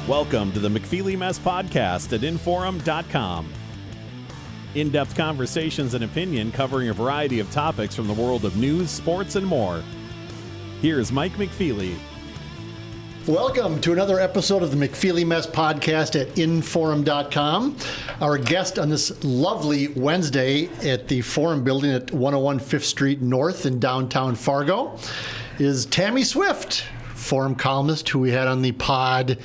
Welcome to the McFeely Mess podcast at InForum.com. In-depth conversations and opinion covering a variety of topics from the world of news, sports, and more. Here's Mike McFeely. Welcome to another episode of the McFeely Mess podcast at InForum.com. Our guest on this lovely Wednesday at the Forum building at 101 5th Street North in downtown Fargo is Tammy Swift, Forum columnist who we had on the pod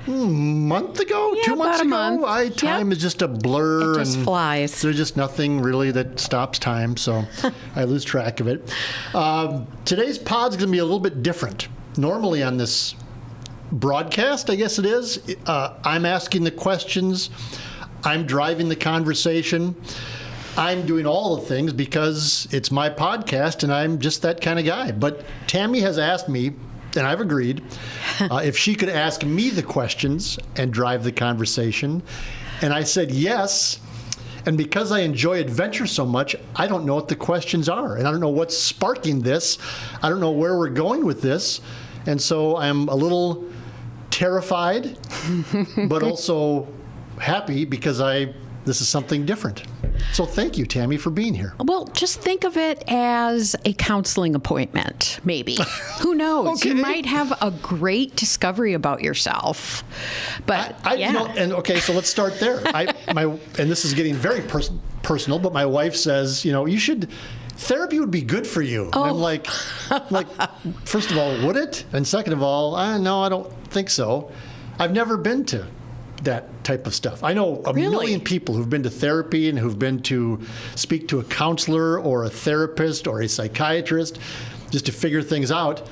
month ago, yeah, 2 months about ago. Time is just a blur. It just flies. There's just nothing really that stops time, so I lose track of it. Today's pod's going to be a little bit different. Normally on this broadcast, I guess it is, I'm asking the questions, I'm driving the conversation, I'm doing all the things because it's my podcast and I'm just that kind of guy. But Tammy has asked me, and I've agreed, if she could ask me the questions and drive the conversation. And I said yes. And because I enjoy adventure so much, I don't know what the questions are. And I don't know what's sparking this. I don't know where we're going with this. And so I'm a little terrified, but also happy because this is something different. So thank you, Tammy, for being here. Well, just think of it as a counseling appointment, maybe. Who knows? Okay. You might have a great discovery about yourself. But You know, and okay, so let's start there. And this is getting very personal, but my wife says, therapy would be good for you. Oh. And I'm like, first of all, would it? And second of all, no, I don't think so. I've never been to that type of stuff. I know a million people who've been to therapy and who've been to speak to a counselor or a therapist or a psychiatrist just to figure things out.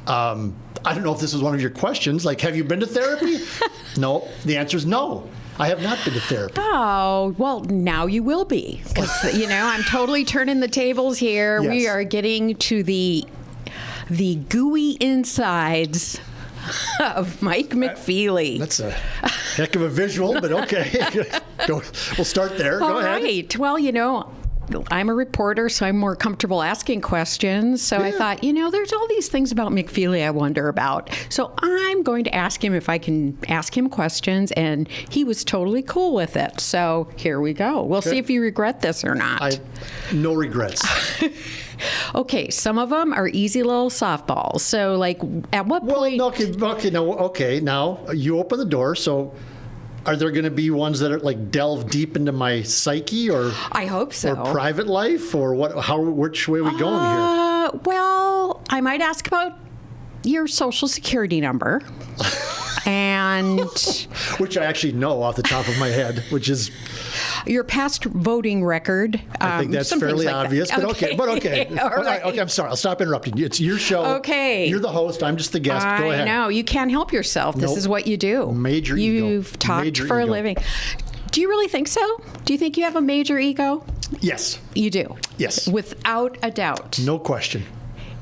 I don't know if this is one of your questions, like, have you been to therapy? No. The answer is no. I have not been to therapy. Oh, well, now you will be. Because, I'm totally turning the tables here. Yes. We are getting to the gooey insides of Mike McFeely. That's a heck of a visual, but okay. We'll start there. Go ahead. All right. Well, I'm a reporter, so I'm more comfortable asking questions. So I thought, there's all these things about McFeely I wonder about. So I'm going to ask him if I can ask him questions, and he was totally cool with it. So here we go. We'll see if you regret this or not. No regrets. Okay, some of them are easy little softballs. So, like, at what point? Now you open the door. So, are there going to be ones that are like delve deep into my psyche, or I hope so, or private life, or what? Which way are we going here? Well, I might ask about your social security number. And which I actually know off the top of my head, which is your past voting record. I think that's fairly obvious, but okay. All right. Okay, I'm sorry. I'll stop interrupting you. It's your show. Okay. You're the host. I'm just the guest. Go ahead. I know. You can't help yourself. This is what you do. Major ego. You've talked Major for ego. a living. Do you really think so? Do you think you have a major ego? Yes. You do? Yes. Without a doubt. No question.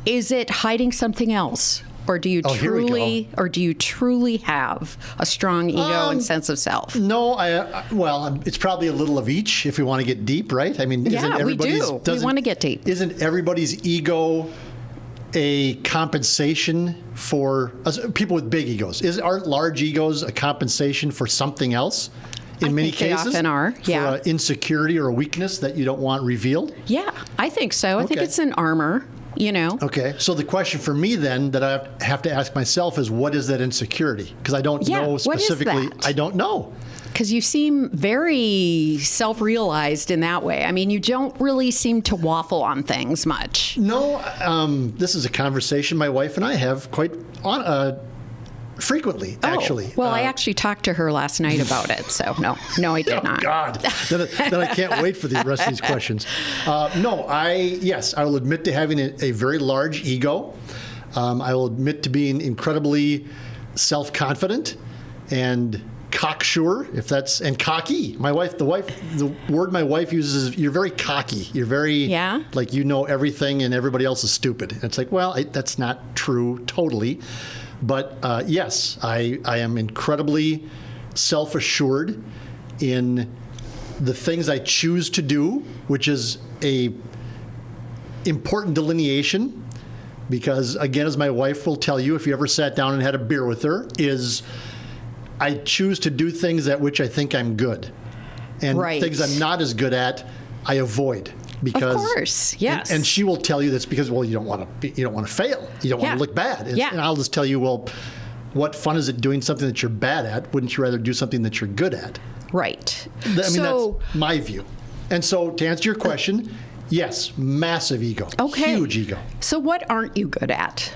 Is it hiding something else? Or do you truly have a strong ego and sense of self? No, it's probably a little of each if we want to get deep, right? I mean, we do. We want to get deep. Isn't everybody's ego a compensation for people with big egos? Aren't large egos a compensation for something else? In many cases, they often are. Yeah, for an insecurity or a weakness that you don't want revealed. Yeah, I think so. I think it's an armor. Okay, so the question for me then that I have to ask myself is, what is that insecurity? Because I don't know specifically. What is that? I don't know. Because you seem very self-realized in that way. I mean, you don't really seem to waffle on things much. No, this is a conversation my wife and I have quite frequently, actually. Well, I actually talked to her last night about it, so no, I did not. God, then I can't wait for the rest of these questions. I will admit to having a very large ego. I will admit to being incredibly self-confident and cocksure, and cocky. The word my wife uses is, you're very cocky. You're very, like, everything and everybody else is stupid. And it's like, well, that's not true totally. But yes, I am incredibly self-assured in the things I choose to do, which is a important delineation, because again, as my wife will tell you, if you ever sat down and had a beer with her, is I choose to do things at which I think I'm good. And Right. things I'm not as good at, I avoid. Because, Of course, yes. And she will tell you this because, well, you don't want to fail. You don't want Yeah. to look bad. And, Yeah. and I'll just tell you, well, what fun is it doing something that you're bad at? Wouldn't you rather do something that you're good at? Right. I mean, so, that's my view. And so to answer your question, yes, massive ego. Okay. Huge ego. so what aren't you good at?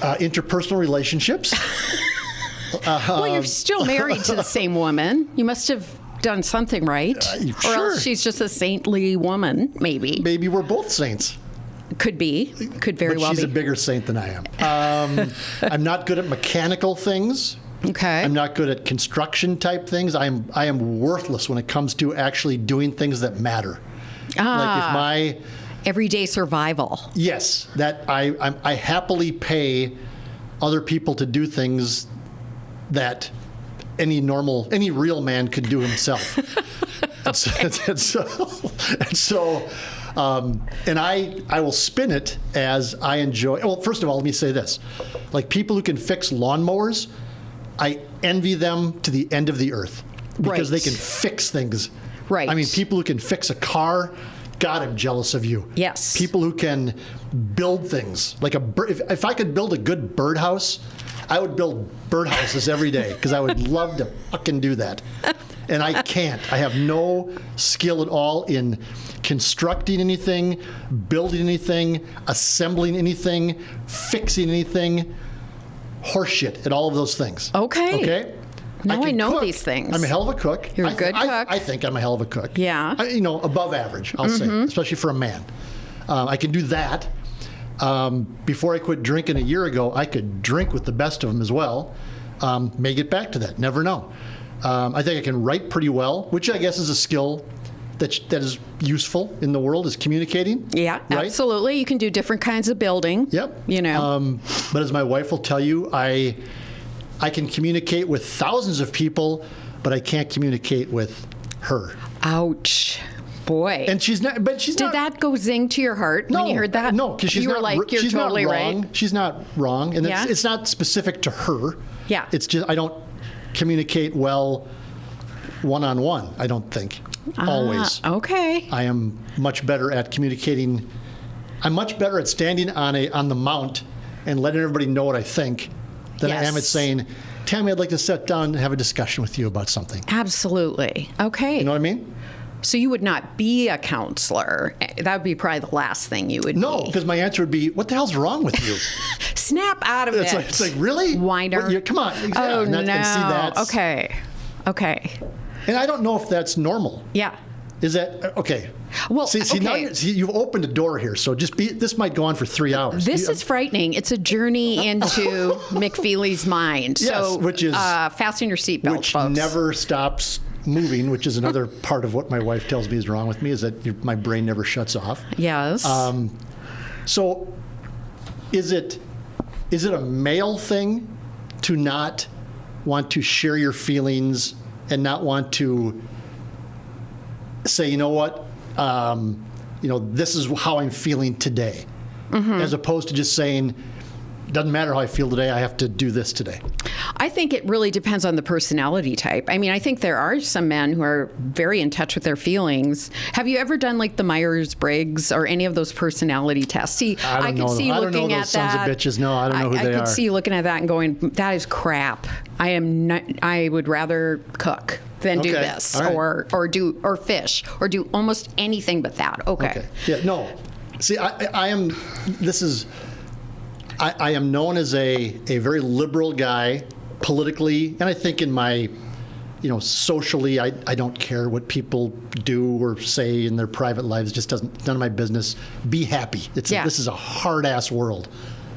Interpersonal relationships. Well, you're still married to the same woman. You must have done something right. Or sure. else she's just a saintly woman, maybe. Maybe we're both saints. Could be. Could very But well she's be. a bigger saint than I am. I'm not good at mechanical things. Okay. I'm not good at construction type things. I am worthless when it comes to actually doing things that matter. Like if my Everyday survival. yes, that I happily pay other people to do things that any real man could do himself. And I will spin it as I enjoy. Well, first of all, let me say this: like people who can fix lawnmowers, I envy them to the end of the earth because Right. they can fix things. Right. I mean, people who can fix a car. God, I'm jealous of you. Yes. People who can build things like a bird. If I could build a good birdhouse, I would build birdhouses every day because I would love to fucking do that. And I can't. I have no skill at all in constructing anything, building anything, assembling anything, fixing anything. Horseshit at all of those things. Okay. Okay? Now I can know cook. these things. I'm a hell of a cook. You're a good cook. I think I'm a hell of a cook. Yeah. Above average, I'll say, especially for a man. I can do that. Before I quit drinking a year ago, I could drink with the best of them as well. May get back to that. Never know. I think I can write pretty well, which I guess is a skill that is useful in the world, is communicating. Yeah, right? absolutely. You can do different kinds of building. Yep. You know. But as my wife will tell you, I can communicate with thousands of people, but I can't communicate with her. Ouch. Boy. And she's not. But she's Did not. that go zing to your heart when you heard that? No, because she's you not. were like, you're she's totally not wrong. right. She's not wrong, and Yeah? it's not specific to her. Yeah. It's just I don't communicate well one-on-one. I don't think always. Okay. I am much better at communicating. I'm much better at standing on the mount and letting everybody know what I think than I am at Yes. saying, Tammy, I'd like to sit down and have a discussion with you about something. Absolutely. Okay. You know what I mean? So you would not be a counselor. That would be probably the last thing you would No, be. because my answer would be, what the hell's wrong with you? Snap out of it. It's like really? Whiner. What, come on. Yeah, Oh, and no. and see, that's, Okay. And I don't know if that's normal. Yeah. Is that okay? Well, see now okay. you've opened a door here, so this might go on for 3 hours. This is frightening. It's a journey into McFeely's mind. Yes, So, which is- fasten your seatbelts, which folks. never stops moving, which is another part of what my wife tells me is wrong with me, is that my brain never shuts off. Yes. So is it a male thing to not want to share your feelings and not want to say, you know what, this is how I'm feeling today, as opposed to just saying, doesn't matter how I feel today, I have to do this today? I think it really depends on the personality type. I mean, I think there are some men who are very in touch with their feelings. Have you ever done like the Myers-Briggs or any of those personality tests? See, I don't know. see you I don't know looking those at sons of that. bitches. No, I don't know who they I are. could see you looking at that and going, that is crap. I am not, I would rather cook than do Okay. this All right. or fish or do almost anything but that. Okay. Yeah. No. See, I am. This is. I am known as a very liberal guy politically, and I think in my, socially, I don't care what people do or say in their private lives. It just none of my business. Be happy. This is a hard ass world.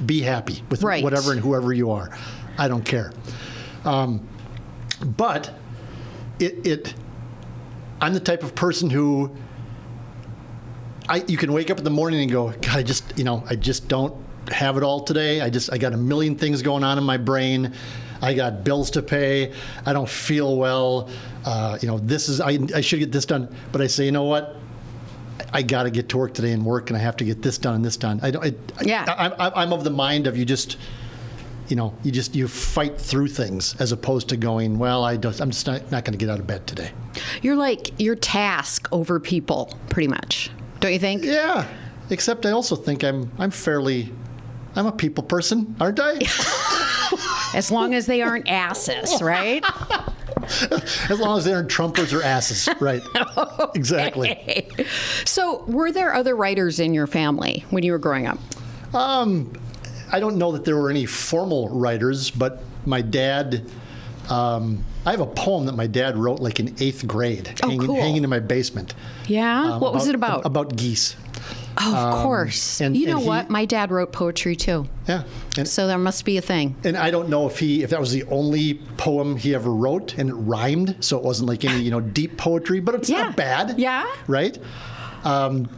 Be happy with Right. whatever and whoever you are. I don't care. But I'm the type of person who you can wake up in the morning and go, God, I just don't have it all today. I got a million things going on in my brain. I got bills to pay. I don't feel well. I should get this done. But I say, you know what? I got to get to work today and work, and I have to get this done and this done. I'm of the mind of you you fight through things as opposed to going, well, I'm just not going to get out of bed today. You're task over people, pretty much. Don't you think? Yeah. Except I also think I'm a people person, aren't I? As long as they aren't asses, right? As long as they aren't Trumpers or asses, right? Okay. Exactly. So, were there other writers in your family when you were growing up? I don't know that there were any formal writers, but my dad, I have a poem that my dad wrote like in 8th grade, hanging in my basement. Yeah? What was it about? About geese. Oh, of course. and you know he- what? My dad wrote poetry too. Yeah. So there must be a thing. And I don't know if that was the only poem he ever wrote, and it rhymed, so it wasn't like any deep poetry, but it's not bad. Yeah. Right. And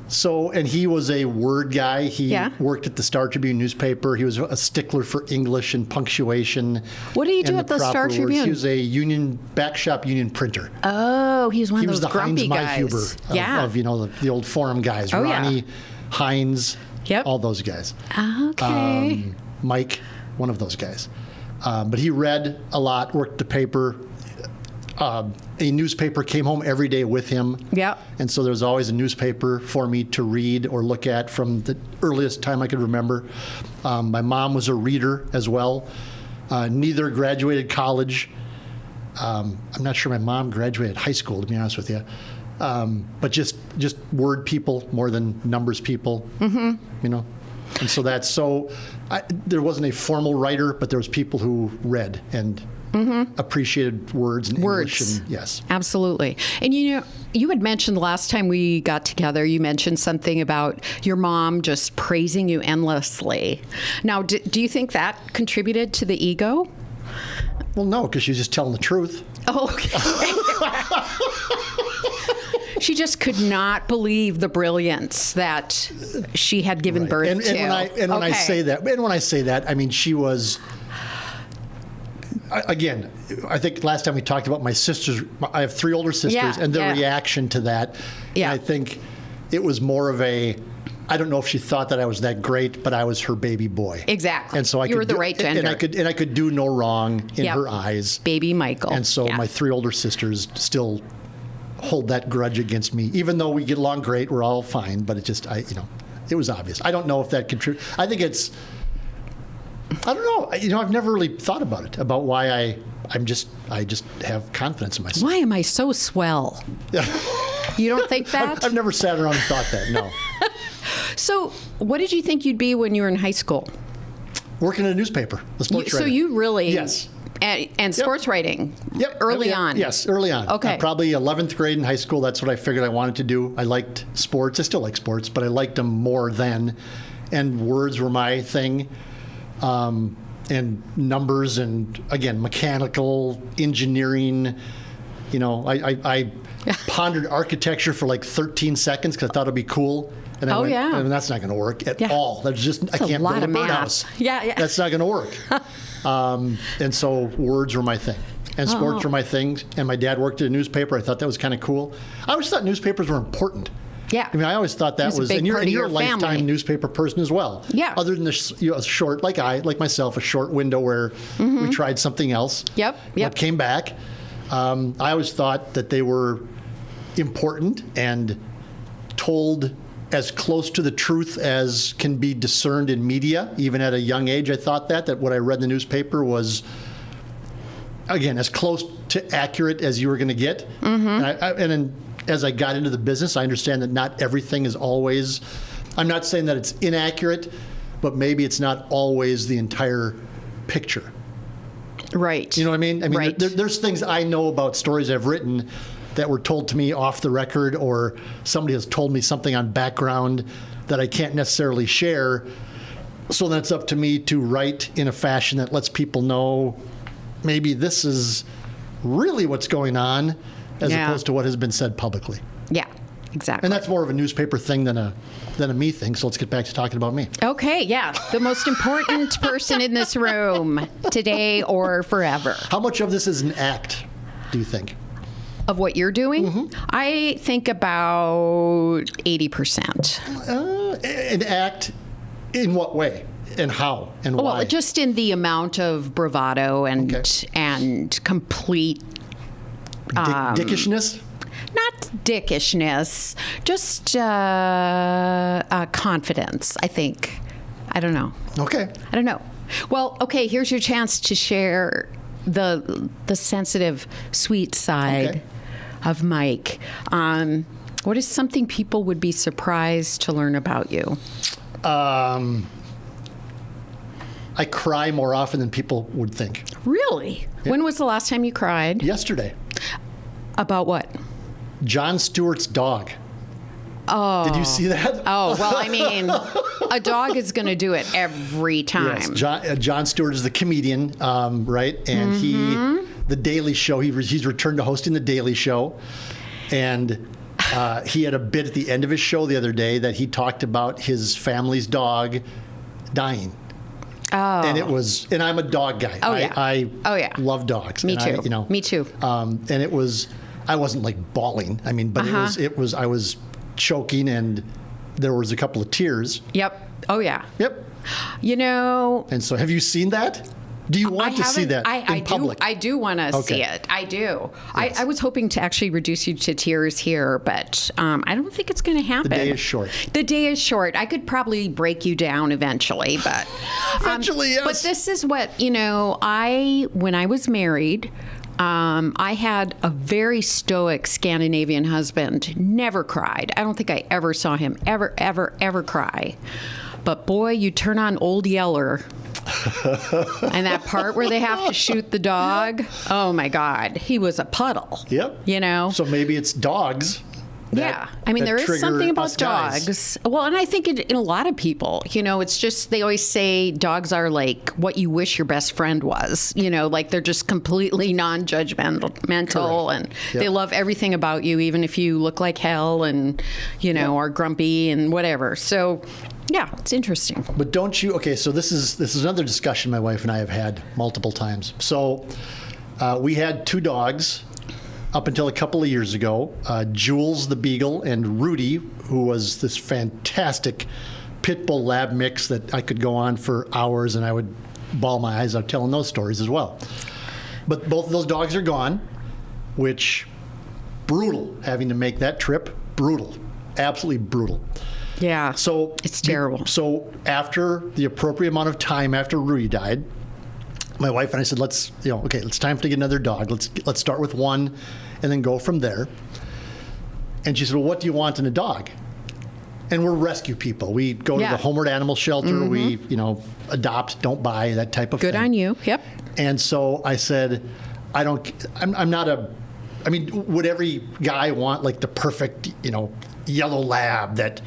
he was a word guy. He worked at the Star Tribune newspaper. He was a stickler for English and punctuation. What did he do at the Star words. Tribune? He was a backshop union printer. Oh, he was one of those grumpy guys. He was the Heinz Huber of the old Forum guys. Oh, Ronnie, Heinz, Yep. all those guys. Okay. Mike, one of those guys. But he read a lot, worked the paper. A newspaper came home every day with him. Yep. And so there was always a newspaper for me to read or look at from the earliest time I could remember. My mom was a reader as well. Neither graduated college. I'm not sure my mom graduated high school, to be honest with you. But just word people more than numbers people. Mm-hmm. And so there wasn't a formal writer, but there was people who read and appreciated words and English. And, yes. Absolutely. And you had mentioned the last time we got together, you mentioned something about your mom just praising you endlessly. Now, do you think that contributed to the ego? Well, no, because she was just telling the truth. Oh, okay. She just could not believe the brilliance that she had given birth to. When I say that, I mean she was. Again, I think last time we talked about my sisters. I have 3 older sisters, and their reaction to that. Yeah. And I think it was more of a. I don't know if she thought that I was that great, but I was her baby boy. Exactly. And so you were the right gender. And I could do no wrong in her eyes. Baby Michael. And so my 3 older sisters still hold that grudge against me, even though we get along great. We're all fine, but it just it was obvious. I don't know if that contributes. I think it's. I don't know. I've never really thought about it, about why I just have confidence in myself. Why am I so swell? You don't think that? I've never sat around and thought that, no. So what did you think you'd be when you were in high school? Working in a newspaper, the sports writer. So you really... Yes. And sports writing? Yep. Early on? Yes, early on. Okay. Probably 11th grade in high school, that's what I figured I wanted to do. I liked sports. I still like sports, but I liked them more then. And words were my thing. And numbers and, again, mechanical, engineering. I pondered architecture for like 13 seconds because I thought it'd be cool. And I went, and that's not going to work at all. I can't build a birdhouse. Yeah. That's not going to work. And so words were my thing. And sports were my thing. And my dad worked at a newspaper. I thought that was kind of cool. I always thought newspapers were important. Yeah. I mean, I always thought that was, and you're a lifetime newspaper person as well. Yeah. Other than a short, like myself, a short window where we tried something else. Yep. But came back. I always thought that they were important and told as close to the truth as can be discerned in media. Even at a young age, I thought that what I read in the newspaper was, again, as close to accurate as you were going to get. And as I got into the business, I understand that not everything is always, I'm not saying that it's inaccurate, but maybe it's not always the entire picture. Right. You know what I mean? I mean, right. there's things I know about stories I've written that were told to me off the record, or somebody has told me something on background that I can't necessarily share. So then it's up to me to write in a fashion that lets people know maybe this is really what's going on, as opposed to what has been said publicly. Yeah, exactly. And that's more of a newspaper thing than a me thing. So let's get back to talking about me. Okay, yeah. The most important person in this room today or forever. How much of this is an act, do you think? Of what you're doing? I think about 80%. An act in what way? And how and why? Well, just in the amount of bravado and complete dickishness. Not dickishness, just confidence, I think. I don't know. Okay. I don't know. Well, okay, here's your chance to share the sensitive, sweet side of Mike. What is something people would be surprised to learn about you? I cry more often than people would think. Really? Yeah. When was the last time you cried? Yesterday. About what? Jon Stewart's dog. Oh. Did you see that? Oh, well, I mean, a dog is going to do it every time. Yes. Jon Stewart is the comedian, right? And The Daily Show, he's returned to hosting The Daily Show. And he had a bit at the end of his show the other day that he talked about his family's dog dying. Oh. And I'm a dog guy. Oh, yeah. I love dogs. Me too. Me too. And I wasn't like bawling. I mean, but I was choking and there was a couple of tears. Yep. Oh, yeah. Yep. And so have you seen that? Do you want to see that in public? I do want to see it. I do. Yes. I was hoping to actually reduce you to tears here, but I don't think it's going to happen. The day is short. The day is short. I could probably break you down eventually, but... Eventually, yes. But this is what, when I was married... I had a very stoic Scandinavian husband, never cried. I don't think I ever saw him ever cry. But boy, you turn on Old Yeller. And that part where they have to shoot the dog, oh my God, he was a puddle. Yep. So maybe it's dogs. I mean, there is something about dogs. Well, and I think in a lot of people, it's just, they always say dogs are like what you wish your best friend was, like they're just completely non-judgmental and they love everything about you, even if you look like hell and, are grumpy and whatever. So, yeah, it's interesting. But don't you, so this is another discussion my wife and I have had multiple times. So we had 2 dogs up until a couple of years ago, Jules the Beagle and Rudy, who was this fantastic pit bull lab mix that I could go on for hours and I would bawl my eyes out telling those stories as well. But both of those dogs are gone, which, brutal, having to make that trip, brutal, absolutely brutal. Yeah, so it's terrible. So after the appropriate amount of time after Rudy died, my wife and I said, it's time to get another dog. Let's start with one and then go from there. And she said, well, what do you want in a dog? And we're rescue people. We go to the Homeward Animal Shelter. We, adopt, don't buy, that type of thing. Good on you. Yep. And so I said, I'm not would every guy want like the perfect, yellow lab that,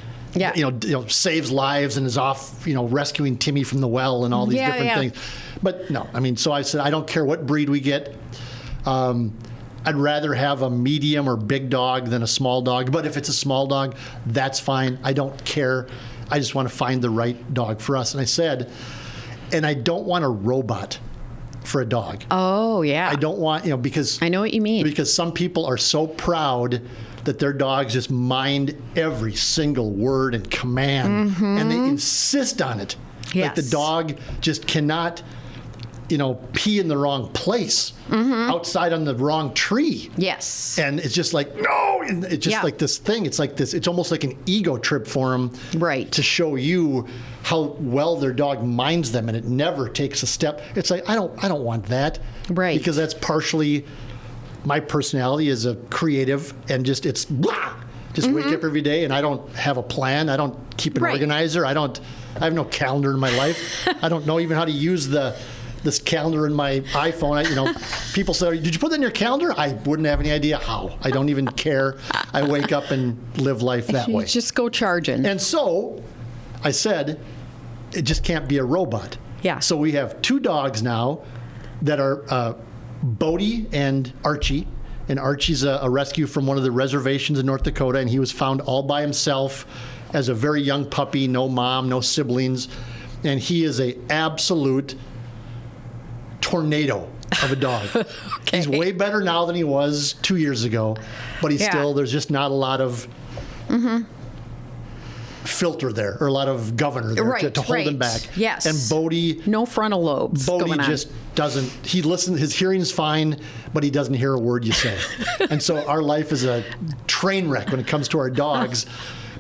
saves lives and is off, rescuing Timmy from the well and all these different things. But no, so I said, I don't care what breed we get. I'd rather have a medium or big dog than a small dog. But if it's a small dog, that's fine. I don't care. I just want to find the right dog for us. And I said, and I don't want a robot for a dog. Oh, yeah. I don't want, because... I know what you mean. Because some people are so proud that their dogs just mind every single word and command. And they insist on it. Yes. Like the dog just cannot... pee in the wrong place, outside on the wrong tree. Yes. And it's just like, no, and it's just like this thing. It's like this, it's almost like an ego trip for them. Right. To show you how well their dog minds them, and it never takes a step. It's like, I don't want that. Right. Because that's partially my personality as a creative, and just, it's blah. Just wake up every day and I don't have a plan. I don't keep an organizer. I have no calendar in my life. I don't know even how to use this calendar in my iPhone. People say, did you put that in your calendar? I wouldn't have any idea how. I don't even care. I wake up and live life that way. Just go charging. And so I said, it just can't be a robot. Yeah. So we have 2 dogs now that are Bodie and Archie. And Archie's a rescue from one of the reservations in North Dakota, and he was found all by himself as a very young puppy, no mom, no siblings. And he is a absolute tornado of a dog. Okay. He's way better now than he was 2 years ago, but he's still, there's just not a lot of filter there, or a lot of governor there to hold him back. Yes. And Bodie, no frontal lobes. Bodie just doesn't. He listens. His hearing's fine, but he doesn't hear a word you say. And so our life is a train wreck when it comes to our dogs,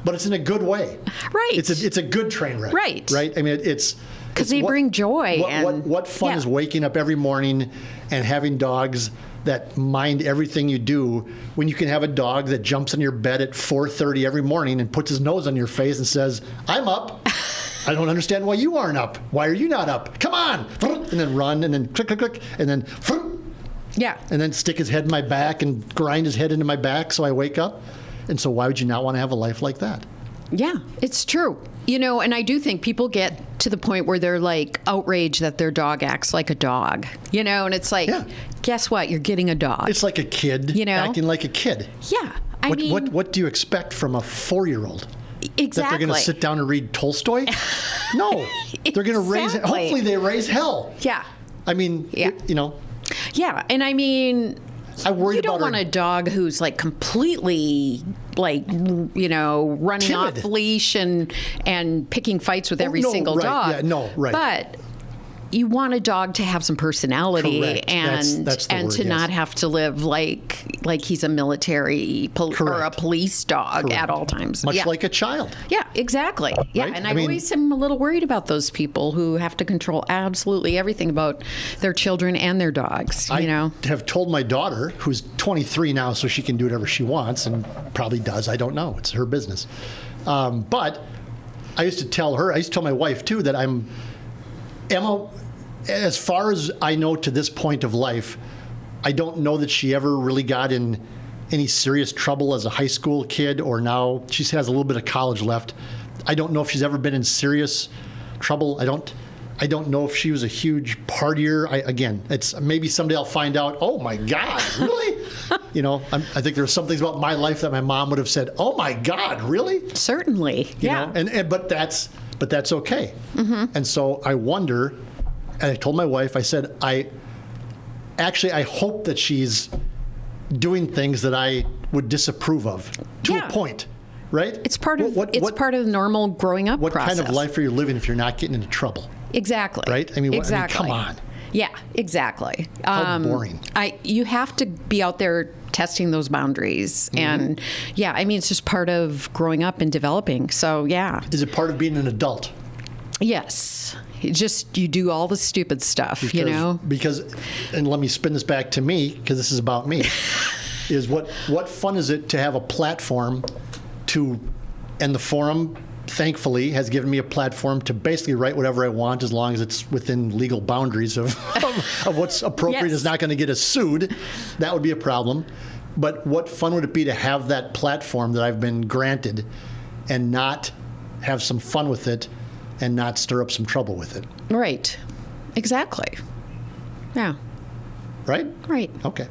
but it's in a good way. Right. It's a good train wreck. Right. Right. I mean, it's because they bring joy. What fun is waking up every morning and having dogs that mind everything you do, when you can have a dog that jumps in your bed at 4:30 every morning and puts his nose on your face and says, "I'm up. I don't understand why you aren't up. Why are you not up? Come on!" And then run, and then click, click, click, and then and then stick his head in my back and grind his head into my back so I wake up. And so why would you not want to have a life like that? Yeah, it's true. And I do think people get to the point where they're like outraged that their dog acts like a dog, and it's like, guess what? You're getting a dog. It's like a kid acting like a kid. Yeah. What do you expect from a 4-year-old? Exactly. That they're going to sit down and read Tolstoy? No. They're going to raise, hopefully they raise hell. Yeah. I mean, Yeah, and I mean, I worry you don't want a dog who's like completely running timid. off leash and picking fights with every single dog. Yeah, no, right. But you want a dog to have some personality. Correct. and that's the word, to not have to live like he's a military or a police dog at all times. Much like a child. Yeah, exactly. Yeah, Right? and I always am a little worried about those people who have to control absolutely everything about their children and their dogs. I have told my daughter, who's 23 now, so she can do whatever she wants, and probably does. I don't know. It's her business. But I used to tell my wife too, that Emma, as far as I know to this point of life, I don't know that she ever really got in any serious trouble as a high school kid, or now she has a little bit of college left. I don't know if she's ever been in serious trouble. I don't know if she was a huge partier. It's maybe someday I'll find out. Oh my God, really? I think there's some things about my life that my mom would have said, "Oh my God, really?" Certainly, But that's okay. Mm-hmm. And so I wonder. And I told my wife, I said, I hope that she's doing things that I would disapprove of to a point, right? It's part of part of the normal growing up process. What kind of life are you living if you're not getting into trouble? Exactly. Right? Exactly. Come on. Yeah, exactly. How boring. You have to be out there testing those boundaries. Mm-hmm. And it's just part of growing up and developing. So, yeah. Is it part of being an adult? Yes. You do all the stupid stuff, Because, and let me spin this back to me, because this is about me, is what fun is it to have a platform and the forum, thankfully, has given me a platform to basically write whatever I want, as long as it's within legal boundaries of what's appropriate. Is not going to get us sued. That would be a problem. But what fun would it be to have that platform that I've been granted and not have some fun with it and not stir up some trouble with it? Right. Exactly. Yeah. Right? Right. Okay.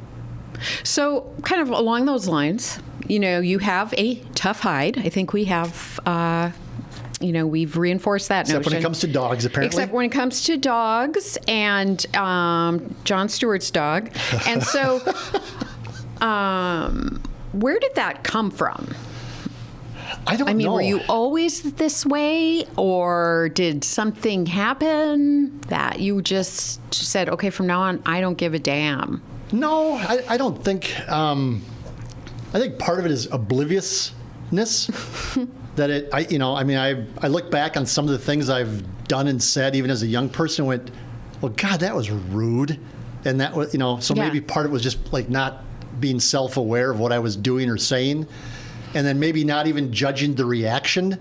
So kind of along those lines, you have a tough hide. I think we have, we've reinforced that notion. Except when it comes to dogs, apparently. Except when it comes to dogs and Jon Stewart's dog. And so where did that come from? I don't know. Were you always this way, or did something happen that you just said, okay, from now on, I don't give a damn? No, I don't think. I think part of it is obliviousness. That I look back on some of the things I've done and said, even as a young person, and went, well, God, that was rude. And that was, so maybe part of it was just like not being self-aware of what I was doing or saying. And then maybe not even judging the reaction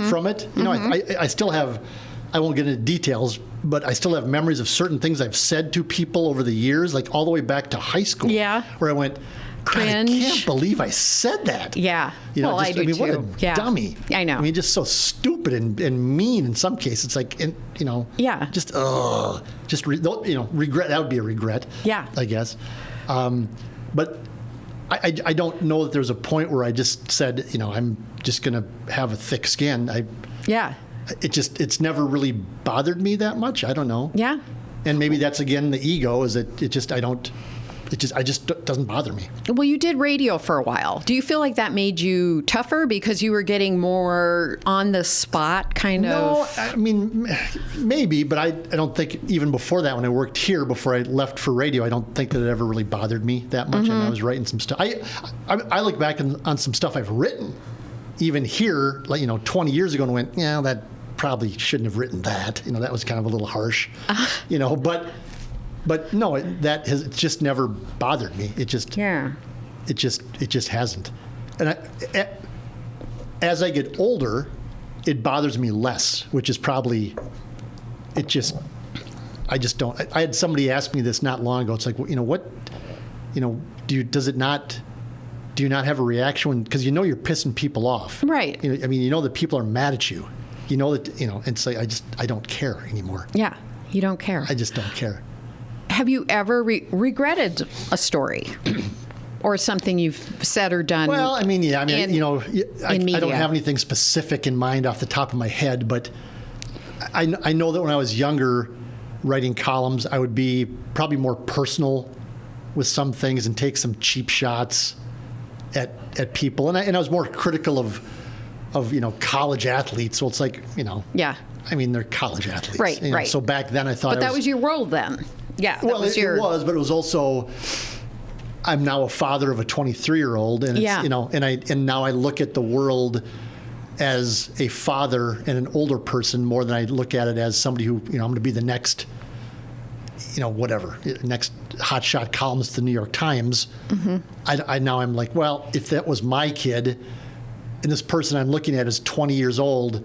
from it. I still have, I won't get into details, but I still have memories of certain things I've said to people over the years, like all the way back to high school. Yeah. Where I went, cringe. God, I can't believe I said that. Yeah. I do too. What a dummy. I know. Just so stupid and mean in some cases. It's like, regret. That would be a regret. Yeah. I guess. But I don't know that there's a point where I just said, I'm just going to have a thick skin. It's never really bothered me that much. I don't know. Yeah. And maybe that's, again, the ego, is that I It just doesn't bother me. Well, you did radio for a while. Do you feel like that made you tougher because you were getting more on the spot kind of? No, I mean, maybe, but I don't think even before that, when I worked here, before I left for radio, I don't think that it ever really bothered me that much. And I was writing some stuff. I look back on some stuff I've written, even here, 20 years ago, and went, yeah, that probably shouldn't have written that. That was kind of a little harsh, But no, it just never bothered me. It just hasn't. And as I get older, it bothers me less, which is probably, I just don't. I had somebody ask me this not long ago. It's like, what, do you not have a reaction because you're pissing people off, right? That people are mad at you. It's like I don't care anymore. Yeah, you don't care. I just don't care. Have you ever regretted a story or something you've said or done? Well, I don't have anything specific in mind off the top of my head, but I know that when I was younger, writing columns, I would be probably more personal with some things and take some cheap shots at people, and I was more critical of college athletes. So it's like yeah. They're college athletes, right? So back then I thought, but that was your world then. Yeah. Well, it was, but it was also, I'm now a father of a 23-year-old, and it's, and now I look at the world as a father and an older person more than I look at it as somebody who, I'm going to be the next, next hotshot columnist at the New York Times. Mm-hmm. I'm like, well, if that was my kid, and this person I'm looking at is 20 years old.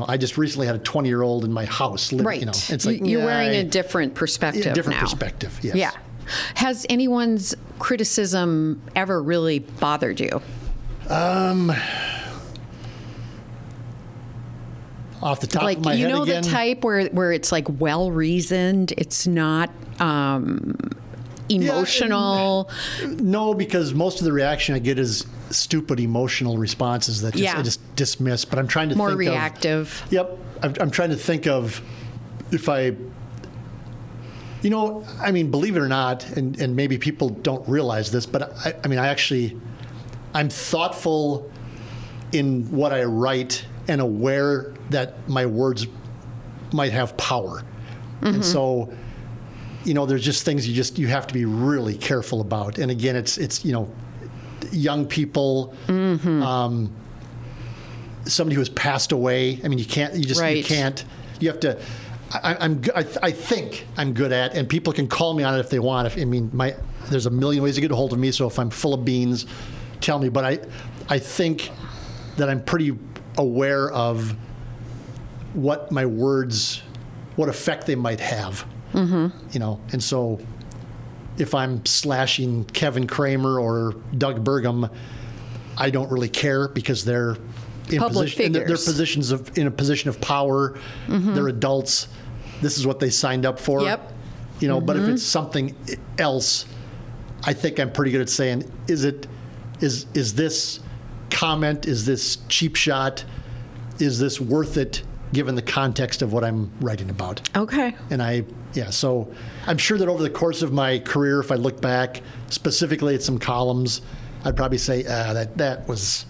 I just recently had a 20-year-old in my house. Right. It's like you're wearing a different perspective now. Different perspective, yes. Yeah. Has anyone's criticism ever really bothered you? Off the top of my head again. The type where it's like well-reasoned, it's not emotional? No, because most of the reaction I get is stupid emotional responses that I just dismiss. But I'm trying to more think reactive. Yep. I'm trying to think of if I, believe it or not, and maybe people don't realize this, but I'm thoughtful in what I write and aware that my words might have power. Mm-hmm. And so, there's just things you have to be really careful about. And again, it's young people, mm-hmm. Somebody who has passed away. You can't, you have to, I think I'm good at, and people can call me on it if they want. There's a million ways to get a hold of me. So if I'm full of beans, tell me. But I think that I'm pretty aware of what my words, what effect they might have. Mm-hmm. And so if I'm slashing Kevin Kramer or Doug Burgum, I don't really care because they're in they're positions in a position of power. Mm-hmm. They're adults. This is what they signed up for. Yep. Mm-hmm. But if it's something else, I think I'm pretty good at saying, is this comment, is this cheap shot, is this worth it given the context of what I'm writing about? Okay. And so I'm sure that over the course of my career, if I look back specifically at some columns, I'd probably say that was,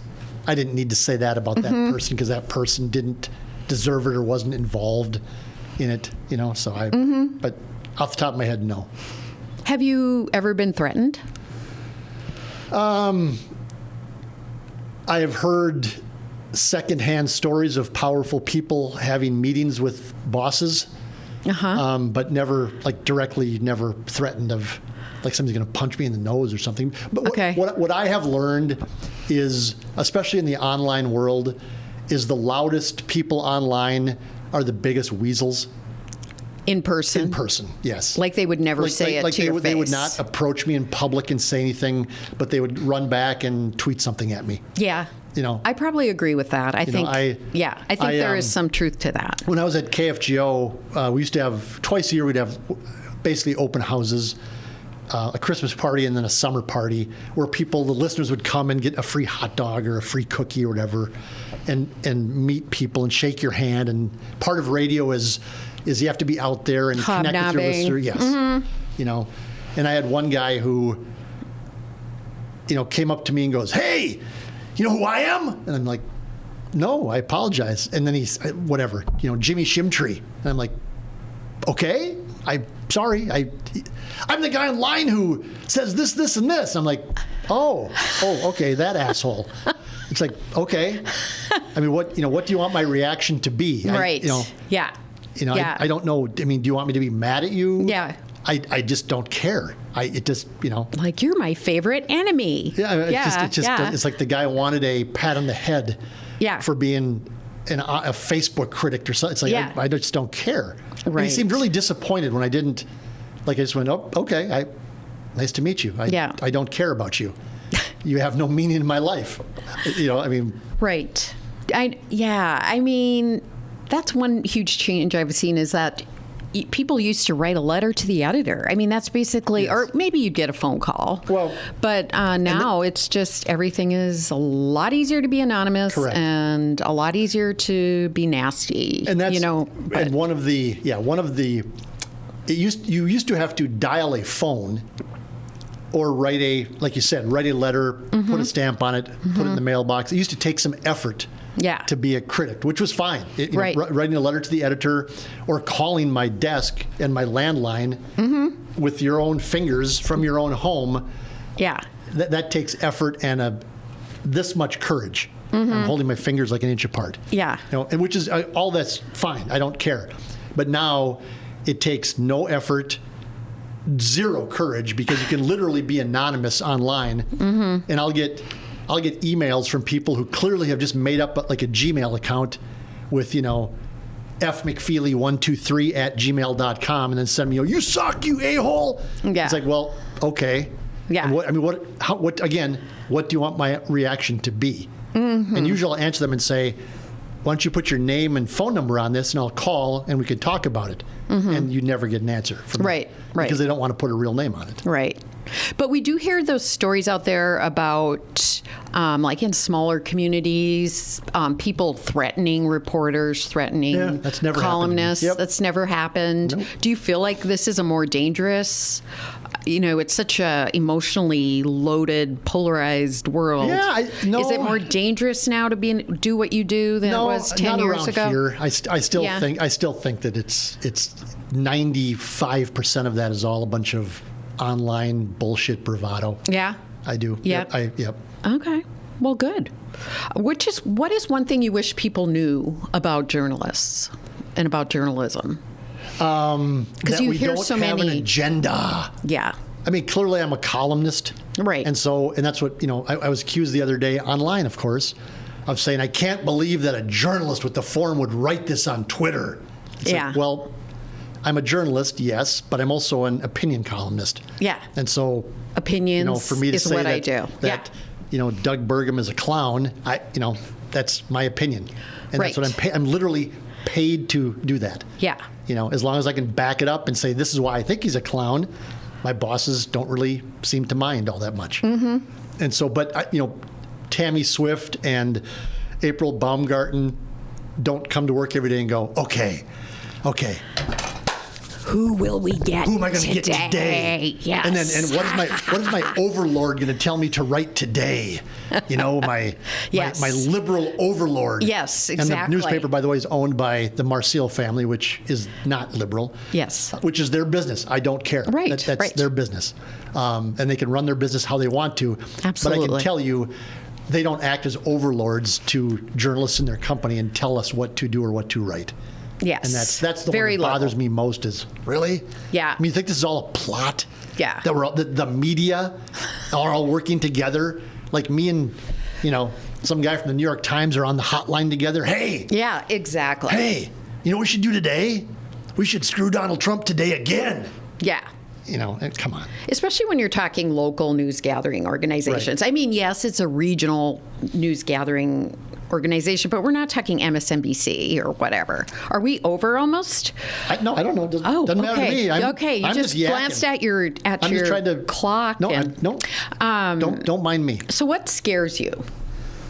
I didn't need to say that about that mm-hmm. person because that person didn't deserve it or wasn't involved in it, so mm-hmm. But off the top of my head, no. Have you ever been threatened? I have heard secondhand stories of powerful people having meetings with bosses, but never, directly, never threatened of, somebody's going to punch me in the nose or something. But what I have learned is, especially in the online world, is the loudest people online are the biggest weasels. In person? In person, yes. Like they would never say it to your face. They would not approach me in public and say anything, but they would run back and tweet something at me. Yeah. I probably agree with that. I think there is some truth to that. When I was at KFGO, we used to have, twice a year, we'd have basically open houses, a Christmas party and then a summer party where the listeners would come and get a free hot dog or a free cookie or whatever and meet people and shake your hand. And part of radio is you have to be out there and connect with your listener. Yes. Mm-hmm. And I had one guy who, came up to me and goes, "Hey, you know who I am?" And I'm like, "No, I apologize." And then he's, whatever, Jimmy Shimtree. And I'm like, "Okay, I'm sorry. I'm the guy online who says this, this, and this." I'm like, oh, okay, that asshole. It's like, okay. I mean, what do you want my reaction to be? Right. Yeah. I don't know. I mean, do you want me to be mad at you? Yeah. I just don't care. It just, Like, you're my favorite enemy. Yeah. It's like the guy wanted a pat on the head for being a Facebook critic or something. It's like, I just don't care. Right. And he seemed really disappointed when I didn't, I just went, "Oh, okay, nice to meet you. I don't care about you. You have no meaning in my life." Right. I mean, that's one huge change I've seen is that people used to write a letter to the editor. I mean, that's basically, or maybe you'd get a phone call. Well, but now it's just everything is a lot easier to be anonymous. Correct. And a lot easier to be nasty. And that's and one of the you used to have to dial a phone or write like you said, write a letter, put a stamp on it, put it in the mailbox. It used to take some effort. To be a critic, which was fine. Writing a letter to the editor or calling my desk and my landline with your own fingers from your own home. Yeah. That takes effort and this much courage. I'm holding my fingers like an inch apart. Yeah. And which is all that's fine. I don't care. But now it takes no effort, zero courage, because you can literally be anonymous online. And I'll get emails from people who clearly have just made up like a Gmail account with, fmcfeely123@gmail.com and then send me, "You suck, you a-hole." Yeah. It's like, well, okay. Yeah. And what do you want my reaction to be? And usually I'll answer them and say, "Why don't you put your name and phone number on this and I'll call and we can talk about it." And you never get an answer from them. Right. Because they don't want to put a real name on it. Right. But we do hear those stories out there about, like in smaller communities, people threatening reporters, threatening that's never columnists. Yep. That's never happened. Nope. Do you feel like this is a more dangerous? It's such a emotionally loaded, polarized world. Yeah, no. Is it more dangerous now to do what you do than it was 10 years ago? Here. I still think that it's 95% of that is all a bunch of online bullshit bravado. Yeah. I do. Yep. Yep. Okay. Well, good. What is one thing you wish people knew about journalists and about journalism? Because you hear so many. We don't have an agenda. Yeah. I mean, clearly I'm a columnist. Right. And that's what, I was accused the other day online, of course, of saying, "I can't believe that a journalist with the Forum would write this on Twitter." It's like, well, I'm a journalist, yes, but I'm also an opinion columnist. Yeah. And so, opinions for me to is say what I that, do. Doug Burgum is a clown, that's my opinion. And that's what I'm literally paid to do that. Yeah. As long as I can back it up and say, this is why I think he's a clown, my bosses don't really seem to mind all that much. And so, but, Tammy Swift and April Baumgarten don't come to work every day and go, okay. Who will we get? Who am I going to get today? Yes. And what is my overlord going to tell me to write today? My liberal overlord. Yes, exactly. And the newspaper, by the way, is owned by the Marcil family, which is not liberal. Yes. Which is their business. I don't care. Right. That's their business, and they can run their business how they want to. Absolutely. But I can tell you, they don't act as overlords to journalists in their company and tell us what to do or what to write. Yes. And that's the one that bothers me most is, really? Yeah. I mean, you think this is all a plot? Yeah. That the media are all working together? Like me and, some guy from the New York Times are on the hotline together. Hey. Yeah, exactly. Hey, you know what we should do today? We should screw Donald Trump today again. Yeah. Come on. Especially when you're talking local news gathering organizations. Right. I mean, yes, it's a regional news gathering organization, but we're not talking MSNBC or whatever. Are we over almost? No, I don't know. Doesn't matter to me. You just glanced at your clock. No, don't mind me. So what scares you?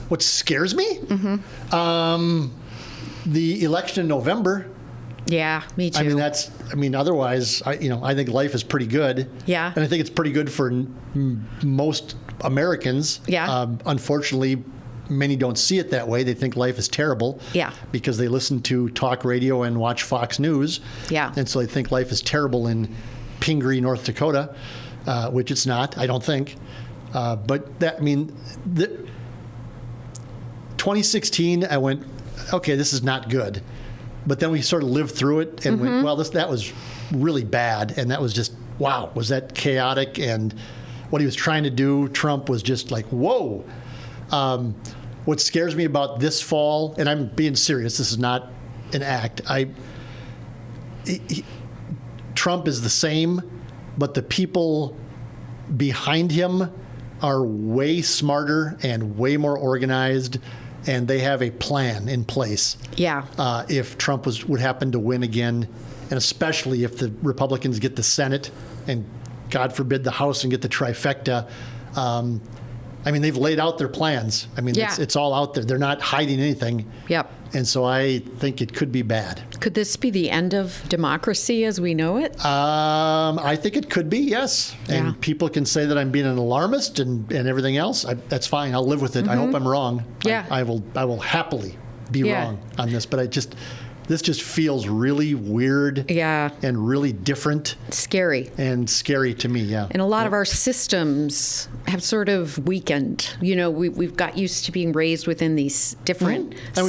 What scares me? The election in November. Yeah, me too. I mean, otherwise, I think life is pretty good. Yeah. And I think it's pretty good for most Americans. Yeah. Unfortunately, many don't see it that way. They think life is terrible. Yeah. Because they listen to talk radio and watch Fox News. Yeah. And so they think life is terrible in Pingree, North Dakota, which it's not, I don't think. But 2016, I went, okay, this is not good. But then we sort of lived through it and went, well, that was really bad. And that was just, wow, was that chaotic? And what he was trying to do, Trump, was just like, whoa. What scares me about this fall, and I'm being serious, this is not an act. Trump is the same, but the people behind him are way smarter and way more organized, and they have a plan in place. Yeah. If Trump would happen to win again, and especially if the Republicans get the Senate and, God forbid, the House and get the trifecta, they've laid out their plans. It's all out there. They're not hiding anything. Yep. And so I think it could be bad. Could this be the end of democracy as we know it? I think it could be, yes. And Yeah. people can say that I'm being an alarmist and everything else. That's fine. I'll live with it. I hope I'm wrong. Yeah. I will happily be wrong on this. But this just feels really weird. Yeah. And really different. Scary. And scary to me, yeah. And a lot of our systems have sort of weakened. We've got used to being raised within these different systems. And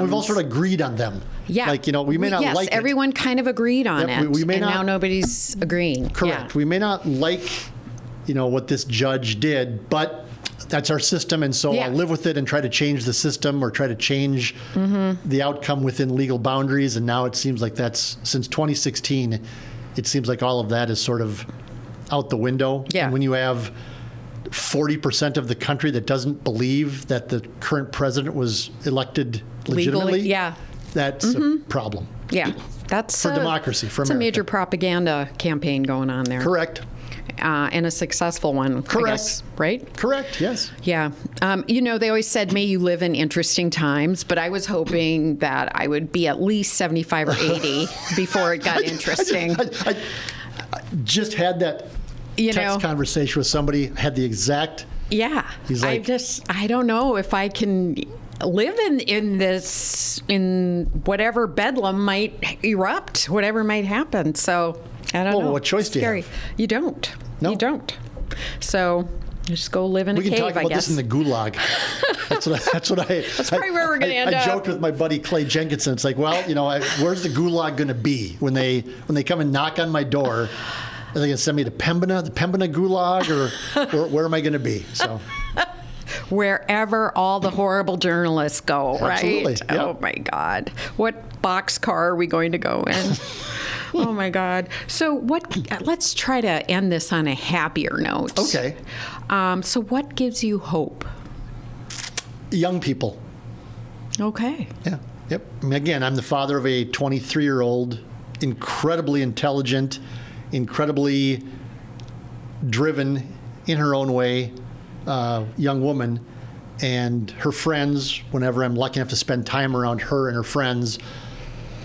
we've all sort of agreed on them. Yeah. We may not like it. Yes, everyone kind of agreed on it. We may and not, now nobody's agreeing. Correct. Yeah. We may not like, what this judge did, but that's our system, and so I'll live with it and try to change the system or try to change the outcome within legal boundaries. And now it seems like since 2016, it seems like all of that is sort of out the window. Yeah. And when you have 40% of the country that doesn't believe that the current president was elected legitimately, legally, that's a problem. Yeah. That's for democracy, for America. It's a major propaganda campaign going on there. Correct. And a successful one, correct. I guess, right? Correct, yes. Yeah. They always said, may you live in interesting times, but I was hoping that I would be at least 75 or 80 before it got interesting. I just had that text conversation with somebody, had the exact... Yeah. He's like... I don't know if I can live in whatever bedlam might erupt, whatever might happen. So... I don't know. Well, what choice do you have? You don't. No. You don't. So just go live in a cave, I guess. We can talk about this in the gulag. That's probably where we're going to end up. I joked with my buddy Clay Jenkinson. It's like, well, where's the gulag going to be when they come and knock on my door? Are they going to send me to Pembina, the Pembina gulag, or where am I going to be? So. Wherever all the horrible journalists go, right? Absolutely. Yep. Oh my God. What boxcar are we going to go in? Oh my God. So let's try to end this on a happier note. Okay. So what gives you hope? Young people. Okay. Yeah. Yep. Again, I'm the father of a 23-year-old, incredibly intelligent, incredibly driven in her own way, young woman. And her friends, whenever I'm lucky enough to spend time around her and her friends,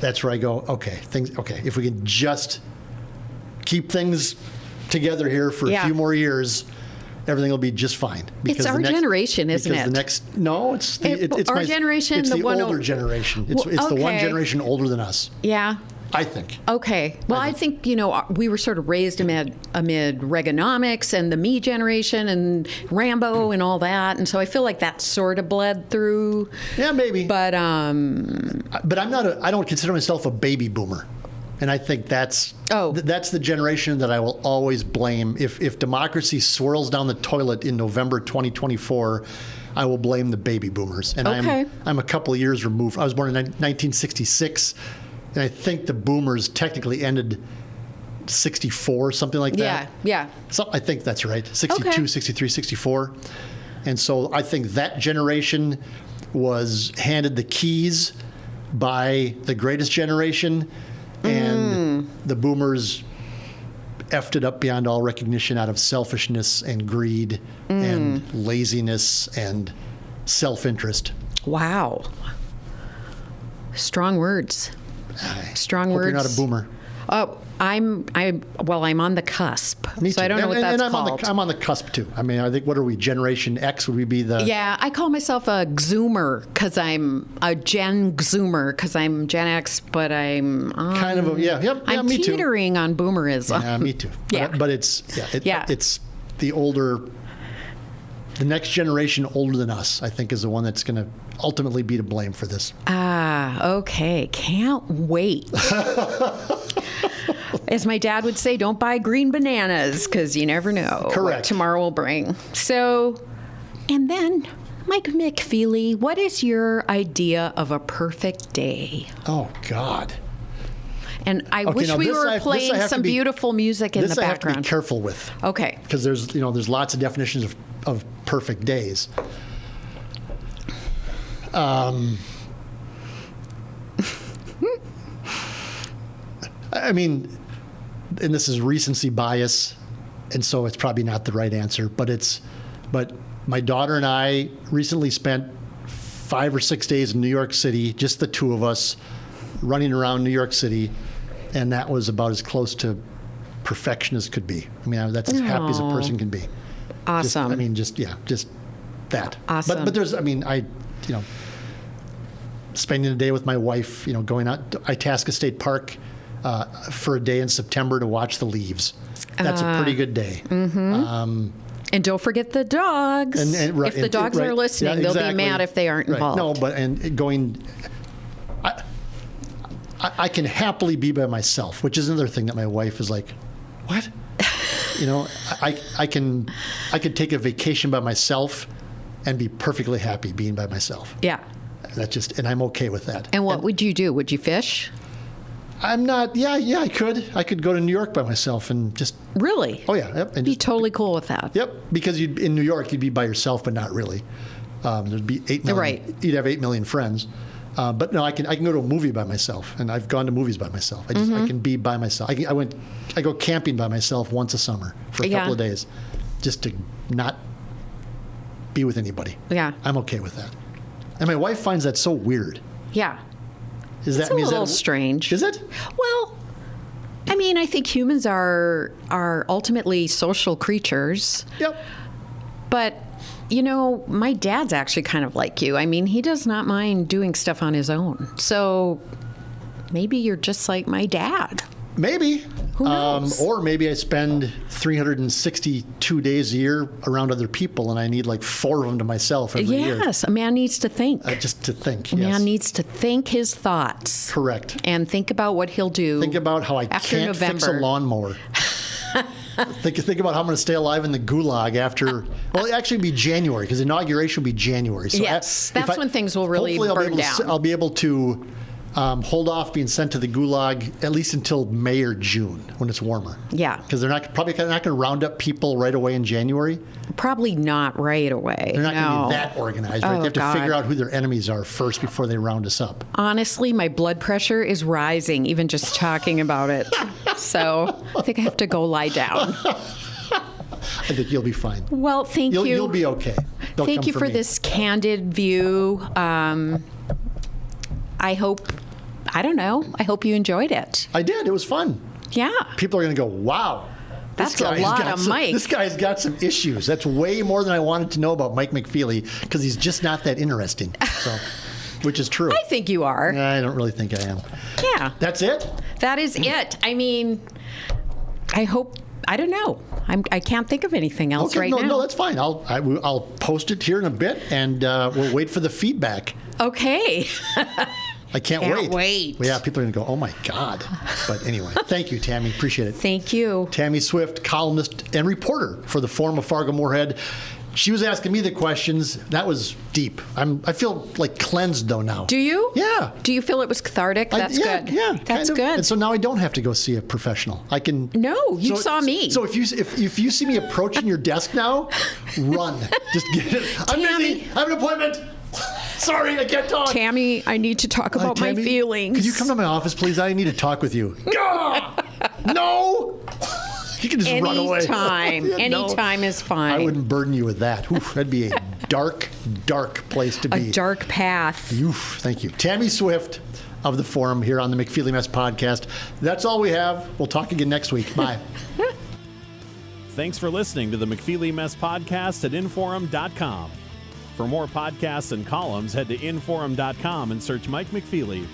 that's where I go, okay, if we can just keep things together here for a few more years, everything will be just fine. Because it's our generation, isn't it? It's our generation. It's the older generation. It's the one generation older than us. Yeah. I think. Okay. Well, I think, we were sort of raised amid Reaganomics and the me generation and Rambo and all that. And so I feel like that sort of bled through. Yeah, maybe. But I don't consider myself a baby boomer. And I think that's the generation that I will always blame. If democracy swirls down the toilet in November 2024, I will blame the baby boomers. And I'm a couple of years removed. I was born in 1966. And I think the boomers technically ended 64, something like that. Yeah. So I think that's right. 62, 63, 64. And so I think that generation was handed the keys by the greatest generation. And the boomers effed it up beyond all recognition out of selfishness and greed and laziness and self-interest. Wow. Strong words. Strong Hope words. you're not a boomer. I'm on the cusp. Me so too. I don't know what that's called. I'm on the cusp too. I mean, I think, what are we, Generation X? Would we be the... Yeah, I call myself a Xoomer because I'm a Gen Xoomer because I'm Gen X, but I'm kind of a, I'm me too. teetering on boomerism. Yeah, me too. Yeah. But it's it's the older, the next generation older than us, I think, is the one that's going to ultimately be to blame for this. Okay. Can't wait. As my dad would say, don't buy green bananas because you never know what tomorrow will bring. So, and then, Mike McFeely, what is your idea of a perfect day? Oh, God. And I wish we were playing some beautiful music in the background. This I have to be careful with. Okay. Because there's lots of definitions of perfect days. I mean, and this is recency bias, and so it's probably not the right answer, but my daughter and I recently spent 5 or 6 days in New York City, just the two of us, running around New York City, and that was about as close to perfection as could be. I mean, that's as happy as a person can be. Awesome. Just that. Awesome. But there's, spending a day with my wife, going out. I task a state park for a day in September to watch the leaves. That's a pretty good day. Mm-hmm. And don't forget the dogs. If the dogs are listening, they'll be mad if they aren't involved. No, but going, I can happily be by myself, which is another thing that my wife is like, what? I could take a vacation by myself and be perfectly happy being by myself. Yeah. And I'm okay with that. And what would you do? Would you fish? I'm not. Yeah, I could. I could go to New York by myself and just. Really? Oh yeah. Yep. And be totally cool with that. Yep. Because in New York you'd be by yourself, but not really. There'd be 8 million. Right. You'd have 8 million friends. But no, I can go to a movie by myself, and I've gone to movies by myself. I can be by myself. I go camping by myself once a summer for a couple of days, just to not be with anybody. Yeah. I'm okay with that. And my wife finds that so weird. Yeah. It's a little strange. Is it? Well, I think humans are ultimately social creatures. Yep. But, my dad's actually kind of like you. He does not mind doing stuff on his own. So maybe you're just like my dad. Maybe. Who knows? Or maybe I spend 362 days a year around other people, and I need like 4 of them to myself every year. Yes, a man needs to think. Just to think, A man needs to think his thoughts. Correct. And think about what he'll do. Think about how I can't fix a lawnmower. Think about how I'm going to stay alive in the gulag after. Well, it'll actually be January, because inauguration will be January. So yes, that's when things will really burn down. I'll be able to hold off being sent to the gulag at least until May or June when it's warmer. Yeah. Because they're probably not going to round up people right away in January. Probably not right away. They're not going to be that organized, right? They have to figure out who their enemies are first before they round us up. Honestly, my blood pressure is rising, even just talking about it. So I think I have to go lie down. I think you'll be fine. Well, thank you. You'll be okay. Thank you for this candid view. I hope you enjoyed it. I did. It was fun. Yeah. People are going to go, wow. That's a lot of Mike. This guy's got some issues. That's way more than I wanted to know about Mike McFeely, because he's just not that interesting. So, which is true. I think you are. I don't really think I am. Yeah. That's it? That is it. I don't know. I can't think of anything else right now. No, that's fine. I'll post it here in a bit, and we'll wait for the feedback. Okay. I can't wait. Well, yeah, people are going to go, oh, my God. But anyway, thank you, Tammy. Appreciate it. Thank you. Tammy Swift, columnist and reporter for the Forum of Fargo-Moorhead. She was asking me the questions. That was deep. I feel like cleansed, though, now. Do you? Yeah. Do you feel it was cathartic? That's good. Yeah, that's good. And so now I don't have to go see a professional. I can. No, you saw me. So if you see me approaching your desk now, run. Just get it. I'm busy. I have an appointment. Sorry, I can't talk. Tammy, I need to talk about my feelings. Could you come to my office, please? I need to talk with you. No! You can just run away. Anytime is fine. I wouldn't burden you with that. Oof, that'd be a dark, dark place to be. A dark path. Oof, thank you. Tammy Swift, of the forum here on the McFeely Mess podcast. That's all we have. We'll talk again next week. Bye. Thanks for listening to the McFeely Mess podcast at InForum.com. For more podcasts and columns, head to InForum.com and search Mike McFeely